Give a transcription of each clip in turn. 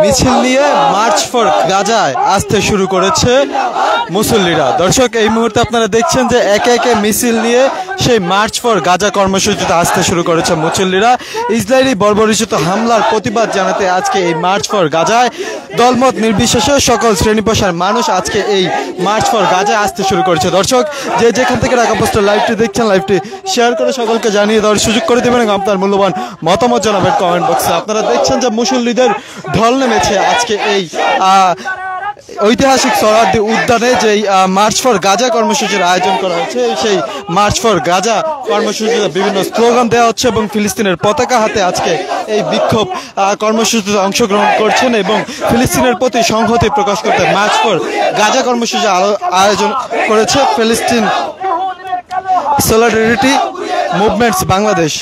মিছিল নিয়ে March for গাজায় আসতে শুরু করেছে মুসল্লিরা। দর্শক, এই মুহূর্তে আপনারা দেখছেন যে একে একে মিছিল নিয়ে সেই মার্চ ফর গাজা কর্মসূচিতে আসতে শুরু করেছে মুসল্লিরা। ইসরায়েলি বর্বরোচিত হামলার প্রতিবাদ জানাতে আজকে এই মার্চ ফর গাজায় দলমত নির্বিশেষে সকল শ্রেণী পেশার মানুষ আজকে এই মার্চ ফর গাজায় আসতে শুরু করেছে। দর্শক, যে যেখান থেকে ঢাকা পোস্টের লাইভটি দেখছেন, লাইভটি শেয়ার করে সকলকে জানিয়ে দেওয়ার সুযোগ করে দেবেন এবং আপনার মূল্যবান মতামত জানাবেন কমেন্ট বক্সে। আপনারা দেখছেন যে মুসল্লিদের ঢল নেমেছে আজকে এই ঐতিহাসিক সোহরাওয়ার্দী উদ্যানে যেই মার্চ ফর গাজা কর্মসূচির আয়োজন করা হয়েছে। সেই মার্চ ফর গাজা কর্মসূচিতে বিভিন্ন স্লোগান দেওয়া হচ্ছে এবং ফিলিস্তিনের পতাকা হাতে আজকে এই বিক্ষোভ কর্মসূচিতে অংশগ্রহণ করছেন এবং ফিলিস্তিনের প্রতি সংহতি প্রকাশ করতে মার্চ ফর গাজা কর্মসূচি আয়োজন করেছে ফিলিস্তিন সলিডারিটি মুভমেন্টস বাংলাদেশ।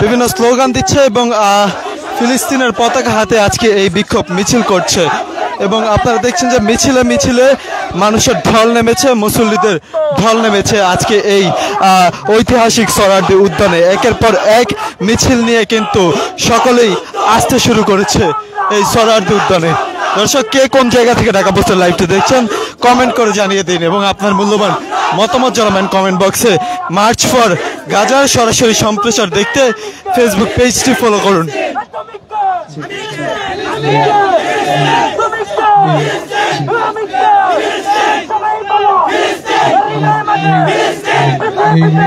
বিভিন্ন স্লোগান দিচ্ছে এবং ফিলিস্তিনের পতাকা হাতে আজকে এই বিক্ষোভ মিছিল করছে এবং আপনারা দেখছেন যে মিছিলে মিছিলে মানুষের ঢল নেমেছে, মুসল্লিদের ঢল নেমেছে আজকে এই ঐতিহাসিক সোহরাওয়ার্দী উদ্যানে। একের পর এক মিছিল নিয়ে কিন্তু সকলেই আসতে শুরু করেছে এই সোহরাওয়ার্দী উদ্যানে। দর্শক, কে কোন জায়গা থেকে ঢাকা পোস্টের লাইভটি দেখছেন কমেন্ট করে জানিয়ে দিন এবং আপনার মূল্যবান মতামত জানাবেন কমেন্ট বক্সে। মার্চ ফর গাজার সরাসরি সম্প্রচার দেখতে ফেসবুক পেজটি ফলো করুন।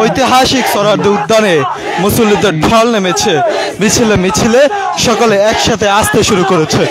ঐতিহাসিক সোহরাওয়ার্দী উদ্যানে মুসল্লিদের ঢল নেমেছে, মিছিলে মিছিলে সকলে একসাথে আসতে শুরু করেছে।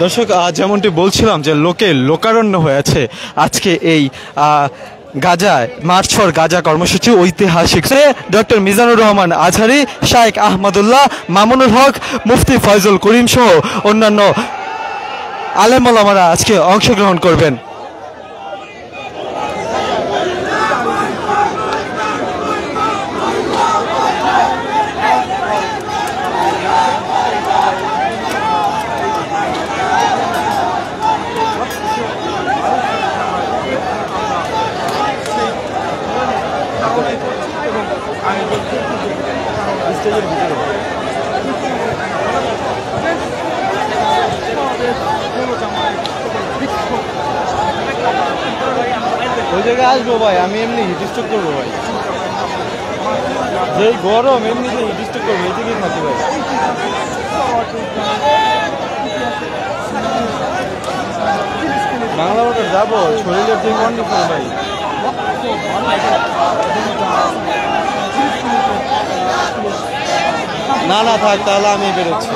দর্শক, যেমনটি বলছিলাম যে লোকে লোকারণ্য হয়ে আছে আজকে এই গাজায় মার্চ ফর গাজা কর্মসূচি ঐতিহাসিক। ডক্টর মিজানুর রহমান আজহারি, শাইখ আহমদুল্লাহ, মামুনুল হক, মুফতি ফয়জুল করিম সহ অন্যান্য আলেম ওলামারা আজকে অংশগ্রহণ করবেন। ওই জায়গায় আসবো ভাই, আমি এমনি হিটস্ট্রোক করবো ভাই, যেই গরম এমনি যে হিটস্ট্রোক করবো, এই দিকেই থাকি ভাই। বাংলা বাজার যাবো, শরীরের যে কন্ডিশন ভাই। না না থাক, তাহলে আমি বেরোচ্ছি।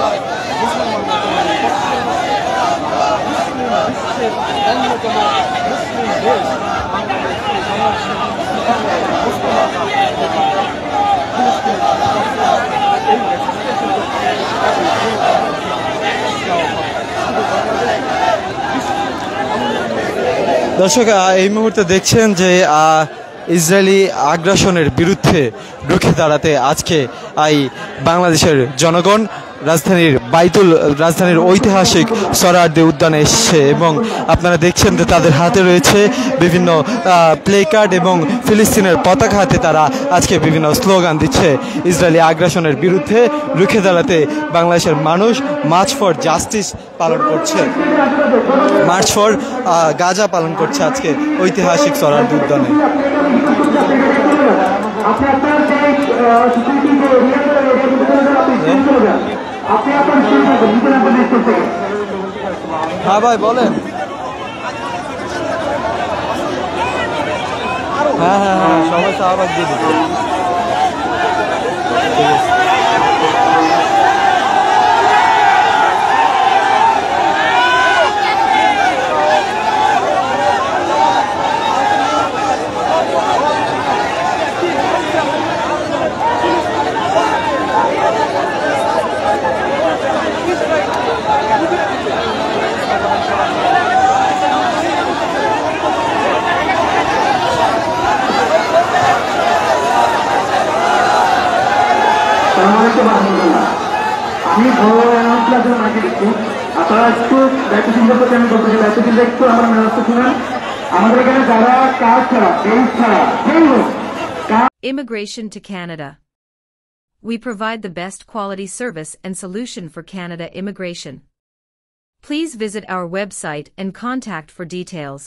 দর্শক, এই মুহূর্তে দেখছেন যে ইসরায়েলি আগ্রাসনের বিরুদ্ধে রুখে দাঁড়াতে আজকে এই বাংলাদেশের জনগণ রাজধানীর ঐতিহাসিক সোহরাওয়ার্দী উদ্যানে এসেছে এবং আপনারা দেখছেন যে তাদের হাতে রয়েছে বিভিন্ন প্লে কার্ড এবং ফিলিস্তিনের পতাকা হাতে তারা আজকে বিভিন্ন স্লোগান দিচ্ছে। ইসরায়েলি আগ্রাসনের বিরুদ্ধে রুখে দাঁড়াতে বাংলাদেশের মানুষ মার্চ ফর জাস্টিস পালন করছে, মার্চ ফর গাজা পালন করছে আজকে ঐতিহাসিক সোহরাওয়ার্দী উদ্যানে। হ্যাঁ ভাই বলেন। হ্যাঁ হ্যাঁ হ্যাঁ, সবাই শাহবাগ দিয়ে দিচ্ছে। ঠিক আছে। হচ্ছে আলহামদুলিল্লাহ। আমি বড় অ্যানাউন্সমেন্টের জন্য মাইকে দিচ্ছি, আপনারা একটু দায়িত্বশীলদের প্রতি আমি বলতে চাই, দায়িত্বশীলরা একটু আমার মেরাজ শুনেন। আমাদের এখানে যারা কাজ ছাড়া, বেঞ্চ ছাড়া, সেই হোক Immigration to Canada. We provide the best quality service and solution for Canada immigration. Please visit our website and contact for details.